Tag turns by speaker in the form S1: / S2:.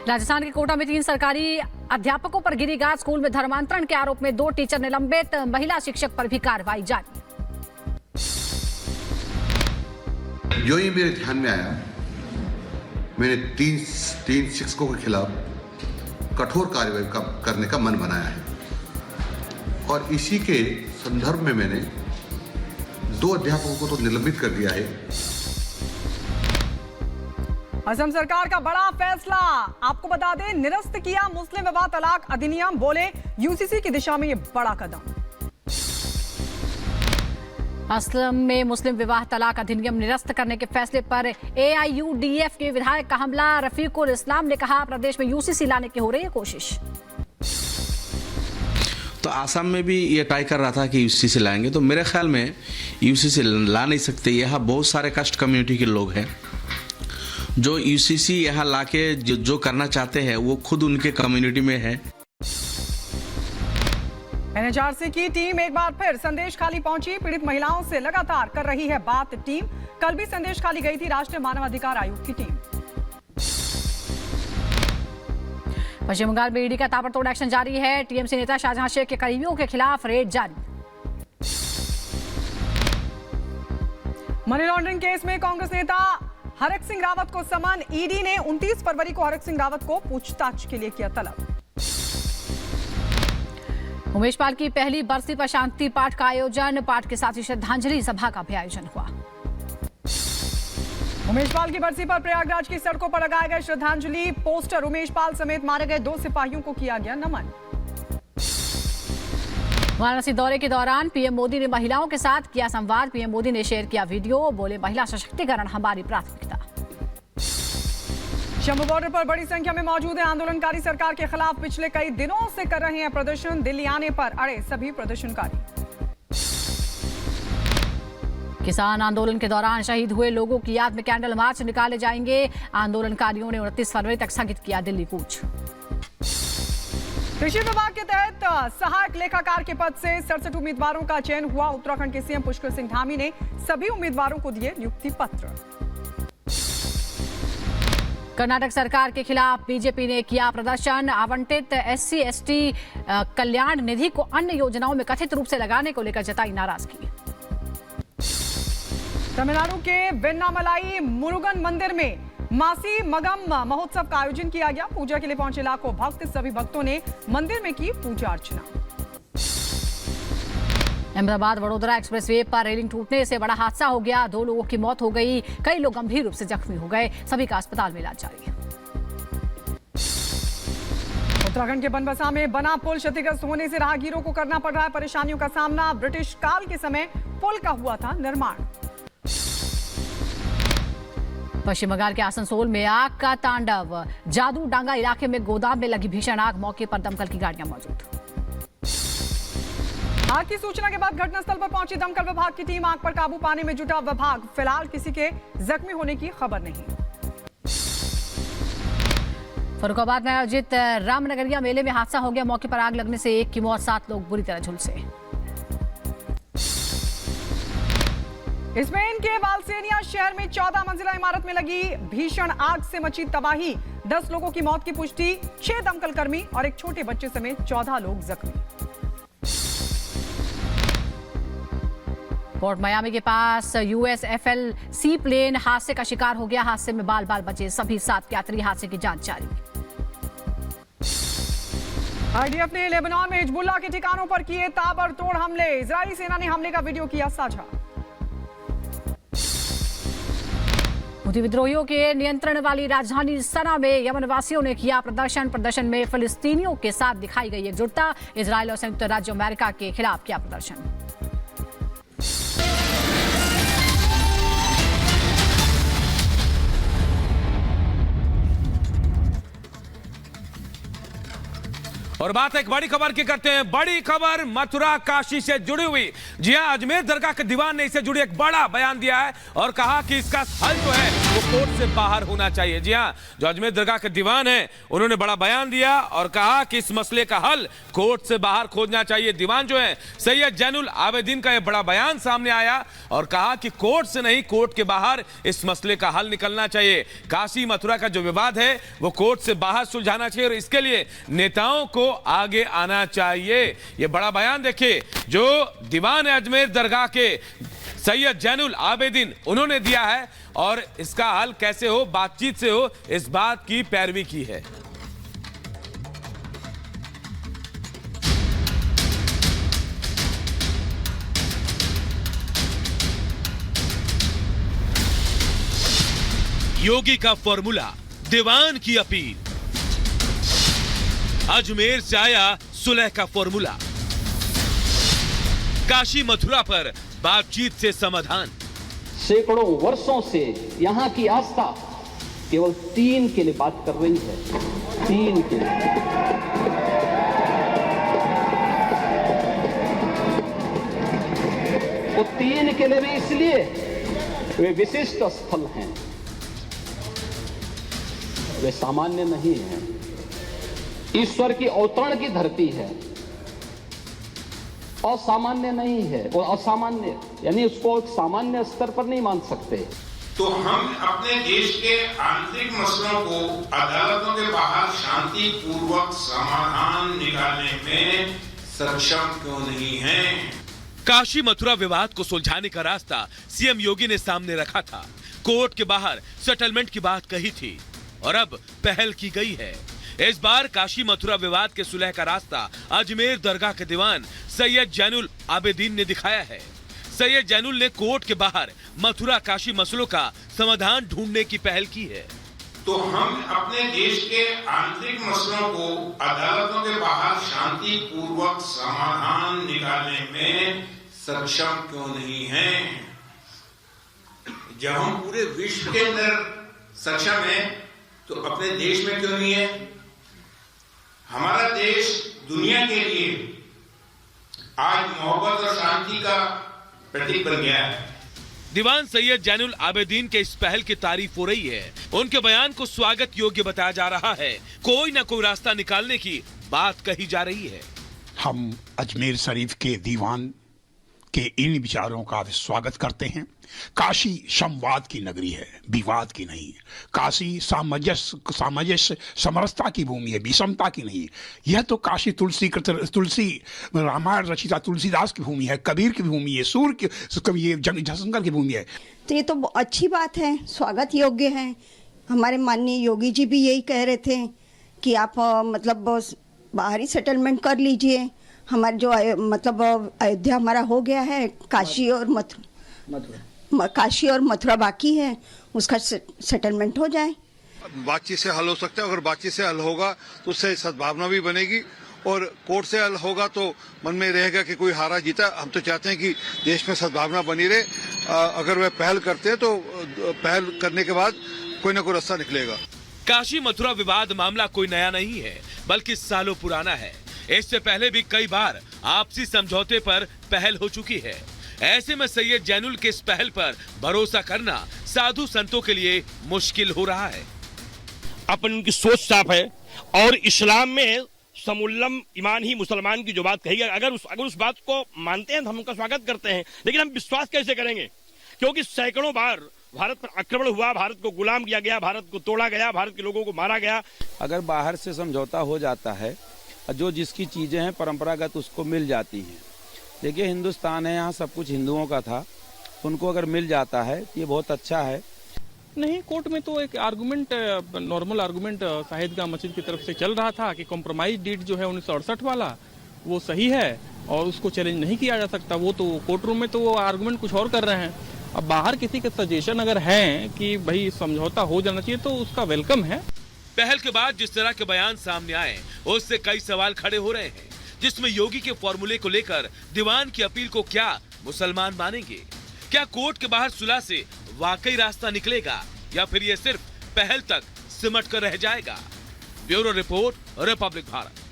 S1: राजस्थान के कोटा में 3 सरकारी अध्यापकों पर गिरी गाज। स्कूल में धर्मांतरण के आरोप में 2 टीचर निलंबित। महिला शिक्षक पर भी कार्रवाई जारी।
S2: जो ही मेरे ध्यान में आया, मैंने तीन शिक्षकों के खिलाफ कठोर कार्रवाई करने का मन बनाया है और इसी के संदर्भ में मैंने 2 अध्यापकों को तो निलंबित कर दिया है।
S3: असम सरकार का बड़ा फैसला, आपको बता दें, निरस्त किया मुस्लिम विवाह तलाक अधिनियम। बोले यूसीसी की दिशा में ये बड़ा कदम।
S1: असम में मुस्लिम विवाह तलाक अधिनियम निरस्त करने के फैसले पर एआईयूडीएफ के विधायक का हमला। रफीकुल इस्लाम ने कहा, प्रदेश में यूसीसी लाने की हो रही है कोशिश।
S4: तो आसाम में भी ये ट्राई कर रहा था कि यूसीसी लाएंगे, तो मेरे ख्याल में यूसीसी ला नहीं सकते। यहाँ बहुत सारे कास्ट कम्युनिटी के लोग हैं जो यूसीसी यहाँ लाके जो करना चाहते हैं वो खुद उनके कम्युनिटी में है।
S3: एनएचआरसी की टीम एक बार फिर संदेश खाली पहुंची। पीड़ित महिलाओं से लगातार कर रही है बात टीम। कल भी संदेश खाली गई थी राष्ट्रीय मानवाधिकार आयोग की टीम।
S1: पश्चिम बंगाल में ईडी का ताबड़तोड़ एक्शन जारी है। टीएमसी नेता शाहजहां शेख के करीबियों के खिलाफ रेड जारी।
S3: मनी लॉन्ड्रिंग केस में कांग्रेस नेता हरक सिंह रावत को समन। ईडी ने 29 फरवरी को हरक सिंह रावत को पूछताछ के लिए किया तलब।
S1: उमेश पाल की पहली बरसी पर शांति पाठ का आयोजन। पाठ के साथ ही श्रद्धांजलि सभा का भी आयोजन हुआ।
S3: उमेश पाल की बरसी पर प्रयागराज की सड़कों पर लगाए गए श्रद्धांजलि पोस्टर। उमेश पाल समेत मारे गए 2 सिपाहियों को किया गया नमन।
S1: वाराणसी दौरे के दौरान पीएम मोदी ने महिलाओं के साथ किया संवाद। पीएम मोदी ने शेयर किया वीडियो। बोले, महिला सशक्तिकरण हमारी प्राथमिकता।
S3: शंभू बॉर्डर पर बड़ी संख्या में मौजूद है आंदोलनकारी। सरकार के खिलाफ पिछले कई दिनों से कर रहे हैं प्रदर्शन। दिल्ली आने पर अड़े सभी प्रदर्शनकारी।
S1: किसान आंदोलन के दौरान शहीद हुए लोगों की याद में कैंडल मार्च निकाले जाएंगे। आंदोलनकारियों ने 29 फरवरी तक स्थगित किया दिल्ली कूच।
S3: कृषि विभाग के तहत सहायक लेखाकार के पद से 67 उम्मीदवारों का चयन हुआ। उत्तराखंड के सीएम पुष्कर सिंह धामी ने सभी उम्मीदवारों को दिए नियुक्ति पत्र।
S1: कर्नाटक सरकार के खिलाफ बीजेपी ने किया प्रदर्शन। आवंटित एससी एसटी कल्याण निधि को अन्य योजनाओं में कथित रूप से लगाने को लेकर जताई नाराजगी।
S3: तमिलनाडु के वेन्नामलाई मुरुगन मंदिर में मासी मगम महोत्सव का आयोजन किया गया। पूजा के लिए पहुंचे लाखों भक्त। सभी भक्तों ने मंदिर में की पूजा अर्चना।
S1: अहमदाबाद वडोदरा एक्सप्रेसवे पर रेलिंग टूटने से बड़ा हादसा हो गया। 2 लोगों की मौत हो गई। कई लोग गंभीर रूप से जख्मी हो गए। सभी का अस्पताल में इलाज जारी है।
S3: उत्तराखंड के बनबसा में बना पुल क्षतिग्रस्त होने से राहगीरों को करना पड़ रहा है परेशानियों का सामना। ब्रिटिश काल के समय पुल का हुआ था निर्माण।
S1: पश्चिम बंगाल के आसनसोल में आग का तांडव। जादू डांगा इलाके में गोदाम में लगी भीषण आग। मौके पर दमकल की गाड़ियां मौजूद।
S3: आग की सूचना के बाद घटनास्थल पर पहुंची दमकल विभाग की टीम। आग पर काबू पाने में जुटा विभाग। फिलहाल किसी के जख्मी होने की खबर नहीं।
S1: फरुखाबाद में आयोजित रामनगरिया मेले में हादसा हो गया। मौके पर आग लगने से 1 की मौत, 7 लोग बुरी तरह झुलसे।
S3: स्पेन के वालसेनिया शहर में 14 मंजिला इमारत में लगी भीषण आग से मची तबाही। 10 लोगों की मौत की पुष्टि। 6 दमकल कर्मी और एक छोटे बच्चे समेत 14 लोग जख्मी।
S1: पोर्ट मियामी के पास यूएसएफएल सी प्लेन हादसे का शिकार हो गया। हादसे में बाल बाल बचे सभी 7 यात्री। हादसे की जांच जारी।
S3: आईडीएफ ने लेबनान में हिजबुल्लाह के ठिकानों पर किए ताबड़तोड़ हमले। इजरायली सेना ने हमले का वीडियो किया साझा। हुती विद्रोहियों के नियंत्रण वाली राजधानी सना में यमन वासियों ने किया प्रदर्शन। प्रदर्शन में फिलिस्तीनियों के साथ दिखाई गई एकजुटता। इजरायल और संयुक्त राज्य अमेरिका के खिलाफ किया प्रदर्शन।
S5: और बात एक बड़ी खबर की करते हैं। बड़ी खबर मथुरा काशी से जुड़ी हुई। जी हां, अजमेर दरगाह के दीवान ने इससे जुड़ी एक बड़ा बयान दिया है और कहा कि इसका हल जो है वो कोर्ट से बाहर होना चाहिए। जी हां, जो अजमेर दरगाह के दीवान है उन्होंने बड़ा बयान दिया और कहा कि इस मसले का हल कोर्ट से बाहर खोजना चाहिए। दीवान जो है सैयद जैनुल आबेदीन का यह बड़ा बयान सामने आया और कहा कि कोर्ट से नहीं, कोर्ट के बाहर इस मसले का हल निकलना चाहिए। काशी मथुरा का जो विवाद है वो कोर्ट से बाहर सुलझाना चाहिए और इसके लिए नेताओं को आगे आना चाहिए। यह बड़ा बयान देखिए जो दीवान है अजमेर दरगाह के सैयद जैनुल आबेदीन उन्होंने दिया है और इसका हल कैसे हो, बातचीत से हो, इस बात की पैरवी की है। योगी का फॉर्मूला, दीवान की अपील, अजमेर से आया सुलह का फॉर्मूला, काशी मथुरा पर बातचीत से समाधान।
S6: सैकड़ों वर्षों से यहाँ की आस्था केवल 3 के लिए बात कर रही है, 3 के लिए। वो 3 के लिए भी इसलिए वे विशिष्ट स्थल हैं, वे सामान्य नहीं है। ईश्वर की अवतरण की धरती है, असामान्य नहीं है। वो असामान्य यानी उसको एक सामान्य स्तर पर नहीं मान सकते।
S7: तो हम अपने देश के आंतरिक मसलों को अदालतों के बाहर शांतिपूर्वक समाधान निकालने में सक्षम क्यों नहीं हैं?
S5: काशी मथुरा विवाद को सुलझाने का रास्ता सीएम योगी ने सामने रखा था। कोर्ट के बाहर सेटलमेंट की बात कही थी और अब पहल की गई है। इस बार काशी मथुरा विवाद के सुलह का रास्ता अजमेर दरगाह के दीवान सैयद जैनुल आबेदीन ने दिखाया है। सैयद जैनुल ने कोर्ट के बाहर मथुरा काशी मसलों का समाधान ढूंढने की पहल की है।
S7: तो हम अपने देश के आंतरिक मसलों को अदालतों के बाहर शांतिपूर्वक समाधान निकालने में सक्षम क्यों नहीं हैं? जब हम पूरे विश्व के अंदर सक्षम हैं तो अपने देश में क्यों नहीं है? हमारा देश दुनिया के लिए आज मोहब्बत और शांति का प्रतीक बन गया है।
S5: दीवान सैयद जैनुल आबेदीन के इस पहल की तारीफ हो रही है। उनके बयान को स्वागत योग्य बताया जा रहा है। कोई न कोई रास्ता निकालने की बात कही जा रही है।
S8: हम अजमेर शरीफ के दीवान के इन विचारों का स्वागत करते हैं। काशी संवाद की नगरी है, विवाद की नहीं। काशी सामंजस्य समरसता की भूमि है, विषमता की नहीं। यह तो काशी तुलसी रामायण रचिता तुलसीदास की भूमि है, कबीर की भूमि है, सूर्य की कवि जयशंकर की भूमि है।
S9: तो ये तो अच्छी बात है, स्वागत योग्य है। हमारे माननीय योगी जी भी यही कह रहे थे कि आप मतलब बाहरी सेटलमेंट कर लीजिए। हमारे जो मतलब अयोध्या हमारा हो गया है, काशी और मथुरा बाकी है, उसका सेटलमेंट हो जाए।
S10: बातचीत से हल हो सकता है। अगर बातचीत से हल होगा तो उससे सद्भावना भी बनेगी और कोर्ट से हल होगा तो मन में रहेगा कि कोई हारा जीता। हम तो चाहते हैं कि देश में सद्भावना बनी रहे। अगर वह पहल करते हैं तो पहल करने के बाद कोई ना कोई रास्ता निकलेगा।
S5: काशी मथुरा विवाद मामला कोई नया नहीं है, बल्कि सालों पुराना है। इससे पहले भी कई बार आपसी समझौते पर पहल हो चुकी है। ऐसे में सैयद जैनुल के इस पहल पर भरोसा करना साधु संतों के लिए मुश्किल हो रहा है।
S11: अपन उनकी सोच साफ है और इस्लाम में समुल्लम ईमान ही मुसलमान की जो बात कही है, अगर उस बात को मानते हैं तो हम उनका स्वागत करते हैं। लेकिन हम विश्वास कैसे करेंगे? क्योंकि सैकड़ों बार भारत पर आक्रमण हुआ, भारत को गुलाम किया गया, भारत को तोड़ा गया, भारत के लोगों को मारा गया।
S12: अगर बाहर से समझौता हो जाता है, जो जिसकी चीजें हैं परंपरागत उसको मिल जाती हैं। देखिए हिंदुस्तान है, यहाँ सब कुछ हिंदुओं का था, उनको अगर मिल जाता है तो ये बहुत अच्छा है।
S13: नहीं, कोर्ट में तो एक आर्गुमेंट, नॉर्मल आर्गुमेंट शाहिद का मस्जिद की तरफ से चल रहा था कि कॉम्प्रोमाइज डीड जो है 1968 वाला वो सही है और उसको चैलेंज नहीं किया जा सकता। वो तो कोर्ट रूम में तो वो आर्गुमेंट कुछ और कर रहे हैं। अब बाहर किसी के सजेशन अगर है कि भाई समझौता हो जाना चाहिए तो उसका वेलकम है।
S5: पहल के बाद जिस तरह के बयान सामने आए उससे कई सवाल खड़े हो रहे हैं, जिसमें योगी के फॉर्मूले को लेकर दीवान की अपील को क्या मुसलमान मानेंगे? क्या कोर्ट के बाहर सुलह से वाकई रास्ता निकलेगा या फिर ये सिर्फ पहल तक सिमट कर रह जाएगा? Bureau report, Republic Bharat.